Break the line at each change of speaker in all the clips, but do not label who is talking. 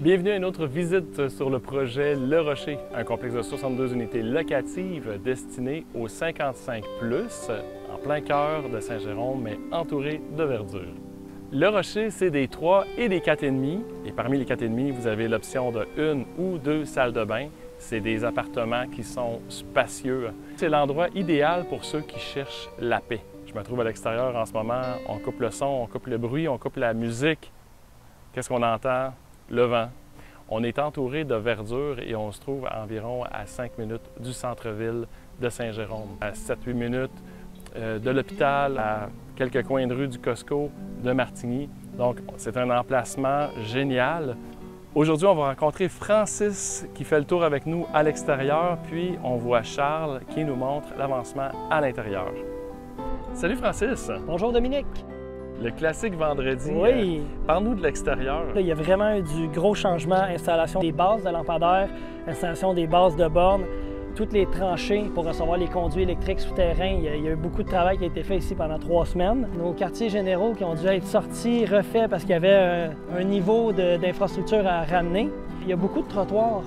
Bienvenue à une autre visite sur le projet Le Rocher, un complexe de 62 unités locatives destiné aux 55+, en plein cœur de Saint-Jérôme, mais entouré de verdure. Le Rocher, c'est des 3 et des 4,5. Et parmi les 4,5, vous avez l'option de 1 ou 2 salles de bain. C'est des appartements qui sont spacieux. C'est l'endroit idéal pour ceux qui cherchent la paix. Je me trouve à l'extérieur en ce moment. On coupe le son, on coupe le bruit, on coupe la musique. Qu'est-ce qu'on entend? Le vent. On est entouré de verdure et on se trouve environ à 5 minutes du centre-ville de Saint-Jérôme, à 7-8 minutes de l'hôpital, à quelques coins de rue du Costco de Martigny. Donc, c'est un emplacement génial. Aujourd'hui, on va rencontrer Francis qui fait le tour avec nous à l'extérieur, puis on voit Charles qui nous montre l'avancement à l'intérieur. Salut Francis!
Bonjour Dominique!
Le classique vendredi,
oui.
Parle-nous de l'extérieur.
Il y a vraiment eu du gros changement, installation des bases de lampadaires, installation des bases de bornes, toutes les tranchées pour recevoir les conduits électriques souterrains. Il y a eu beaucoup de travail qui a été fait ici pendant 3 semaines. Nos quartiers généraux qui ont dû être sortis, refaits parce qu'il y avait un niveau d'infrastructure à ramener. Il y a beaucoup de trottoirs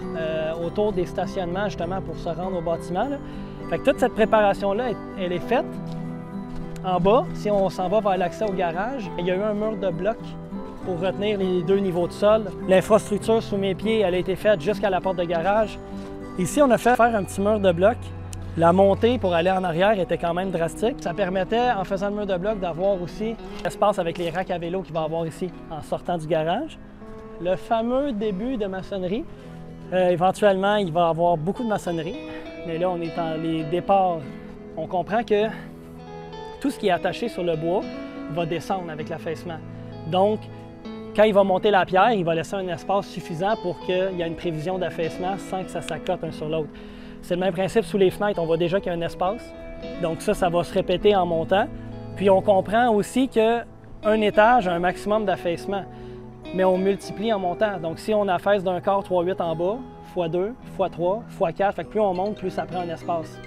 autour des stationnements justement pour se rendre au bâtiment. Fait que toute cette préparation-là, elle est faite. En bas, si on s'en va vers l'accès au garage, il y a eu un mur de bloc pour retenir les 2 niveaux de sol. L'infrastructure sous mes pieds, elle a été faite jusqu'à la porte de garage. Ici, on a fait faire un petit mur de bloc. La montée pour aller en arrière était quand même drastique. Ça permettait, en faisant le mur de bloc, d'avoir aussi l'espace avec les racks à vélo qu'il va y avoir ici en sortant du garage. Le fameux début de maçonnerie. Éventuellement, il va y avoir beaucoup de maçonnerie, mais là, on est dans les départs. On comprend que tout ce qui est attaché sur le bois va descendre avec l'affaissement. Donc, quand il va monter la pierre, il va laisser un espace suffisant pour qu'il y ait une prévision d'affaissement sans que ça s'accote un sur l'autre. C'est le même principe sous les fenêtres, on voit déjà qu'il y a un espace. Donc ça va se répéter en montant. Puis on comprend aussi qu'un étage a un maximum d'affaissement, mais on multiplie en montant. Donc si on affaisse d'un quart 3/8 en bas, x2, x3, x4, fait que plus on monte, plus ça prend un espace.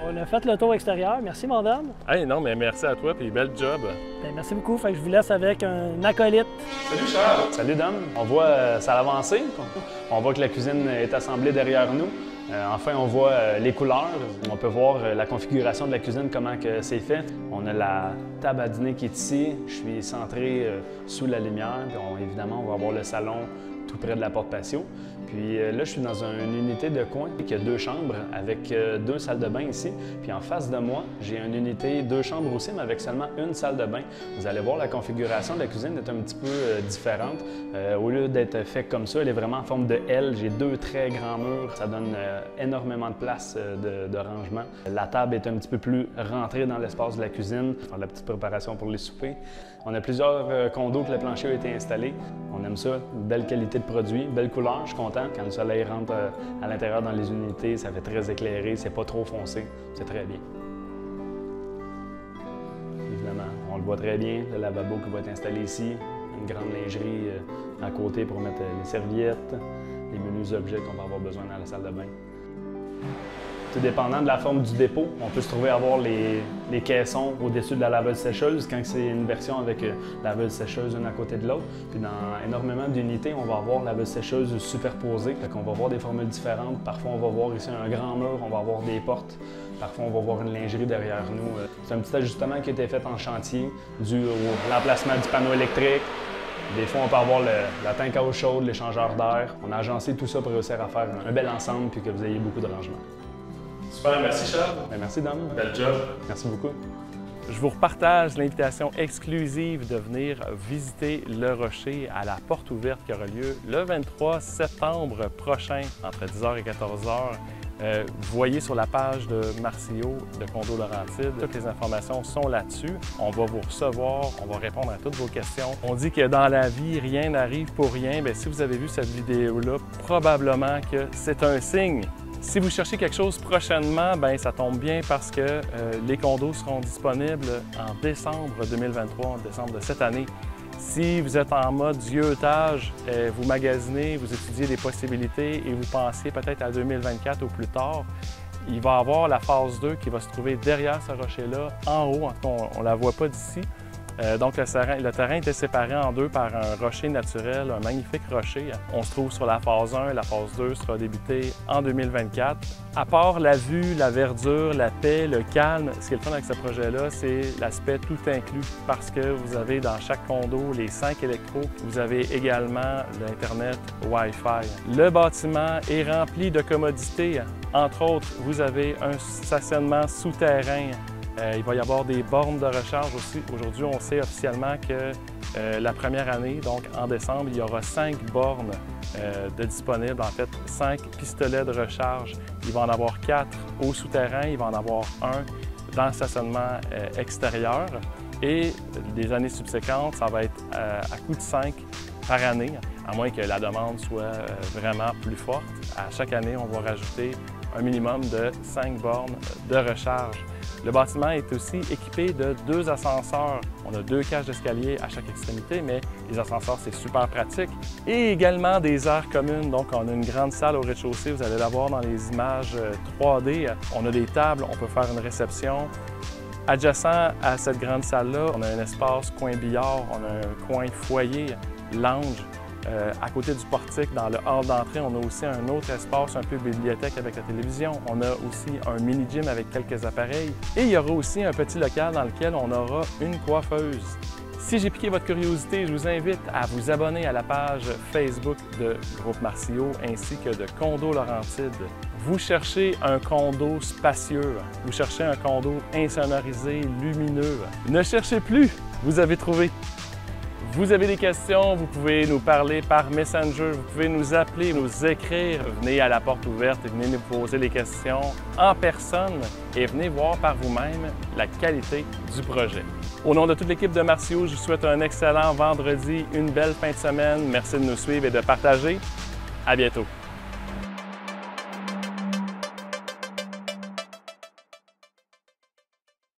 On a fait le tour extérieur. Merci, madame.
Hey, non, mais merci à toi, puis bel job.
Bien, merci beaucoup. Fait que je vous laisse avec un acolyte.
Salut Charles!
Salut Dom. On voit ça avancer. On voit que la cuisine est assemblée derrière nous. Enfin, on voit les couleurs. On peut voir la configuration de la cuisine, comment c'est fait. On a la table à dîner qui est ici. Je suis centré sous la lumière. Puis évidemment, on va avoir le salon tout près de la porte patio. Puis là, je suis dans une unité de coin qui a 2 chambres avec 2 salles de bain ici. Puis en face de moi, j'ai une unité 2 chambres aussi, mais avec seulement 1 salle de bain. Vous allez voir, la configuration de la cuisine est un petit peu différente. Au lieu d'être faite comme ça, elle est vraiment en forme de L. J'ai 2 très grands murs. Ça donne énormément de place de rangement. La table est un petit peu plus rentrée dans l'espace de la cuisine. On a la petite préparation pour les soupers. On a plusieurs condos que le plancher a été installé. On aime ça, une belle qualité de produit, belle couleur, je suis content. Quand le soleil rentre à l'intérieur dans les unités, ça fait très éclairé, c'est pas trop foncé, c'est très bien. Évidemment, on le voit très bien, le lavabo qui va être installé ici, une grande lingerie à côté pour mettre les serviettes, les menus objets qu'on va avoir besoin dans la salle de bain. Tout dépendant de la forme du dépôt, on peut se trouver à avoir les caissons au-dessus de la laveuse sécheuse quand c'est une version avec laveuse sécheuse une à côté de l'autre. Puis dans énormément d'unités, on va avoir laveuse sécheuse superposée. Fait qu'on va voir des formules différentes. Parfois, on va voir ici un grand mur, on va avoir des portes. Parfois, on va voir une lingerie derrière nous. C'est un petit ajustement qui a été fait en chantier dû à l'emplacement du panneau électrique. Des fois, on peut avoir la tank à eau chaude, l'échangeur d'air. On a agencé tout ça pour réussir à faire un bel ensemble puis que vous ayez beaucoup de rangement.
Super, merci Charles.
Bien, merci Dom.
Bel job.
Merci beaucoup.
Je vous repartage l'invitation exclusive de venir visiter Le Rocher à la porte ouverte qui aura lieu le 23 septembre prochain entre 10h et 14h. Vous voyez sur la page de Marcio de Condo Laurentides, toutes les informations sont là-dessus. On va vous recevoir, on va répondre à toutes vos questions. On dit que dans la vie, rien n'arrive pour rien. Bien, si vous avez vu cette vidéo-là, probablement que c'est un signe. Si vous cherchez quelque chose prochainement, bien, ça tombe bien parce que les condos seront disponibles en décembre 2023, en décembre de cette année. Si vous êtes en mode vieuxtage, vous magasinez, vous étudiez des possibilités et vous pensez peut-être à 2024 ou plus tard, il va y avoir la phase 2 qui va se trouver derrière ce rocher-là, en haut, en tout cas, on ne la voit pas d'ici. Donc le terrain était séparé en deux par un rocher naturel, un magnifique rocher. On se trouve sur la phase 1, la phase 2 sera débutée en 2024. À part la vue, la verdure, la paix, le calme, ce qui est le fun avec ce projet-là, c'est l'aspect tout inclus parce que vous avez dans chaque condo les 5 électros. Vous avez également l'Internet Wi-Fi. Le bâtiment est rempli de commodités. Entre autres, vous avez un stationnement souterrain. Il va y avoir des bornes de recharge aussi. Aujourd'hui, on sait officiellement que la première année, donc en décembre, il y aura 5 bornes de disponibles, en fait 5 pistolets de recharge. Il va en avoir 4 au souterrain, il va en avoir un dans le stationnement extérieur. Et les années subséquentes, ça va être à coût de 5 par année, à moins que la demande soit vraiment plus forte. À chaque année, on va rajouter un minimum de 5 bornes de recharge. Le bâtiment est aussi équipé de 2 ascenseurs. On a 2 cages d'escalier à chaque extrémité, mais les ascenseurs, c'est super pratique. Et également des aires communes. Donc, on a une grande salle au rez-de-chaussée. Vous allez la voir dans les images 3D. On a des tables, on peut faire une réception. Adjacent à cette grande salle-là, on a un espace coin billard, on a un coin foyer, lounge. À côté du portique, dans le hall d'entrée, on a aussi un autre espace, un peu bibliothèque avec la télévision. On a aussi un mini-gym avec quelques appareils. Et il y aura aussi un petit local dans lequel on aura une coiffeuse. Si j'ai piqué votre curiosité, je vous invite à vous abonner à la page Facebook de Groupe Marcio ainsi que de Condo Laurentide. Vous cherchez un condo spacieux, vous cherchez un condo insonorisé, lumineux. Ne cherchez plus, vous avez trouvé. Vous avez des questions, vous pouvez nous parler par Messenger, vous pouvez nous appeler, nous écrire. Venez à la porte ouverte et venez nous poser les questions en personne et venez voir par vous-même la qualité du projet. Au nom de toute l'équipe de Marcio, je vous souhaite un excellent vendredi, une belle fin de semaine. Merci de nous suivre et de partager. À bientôt.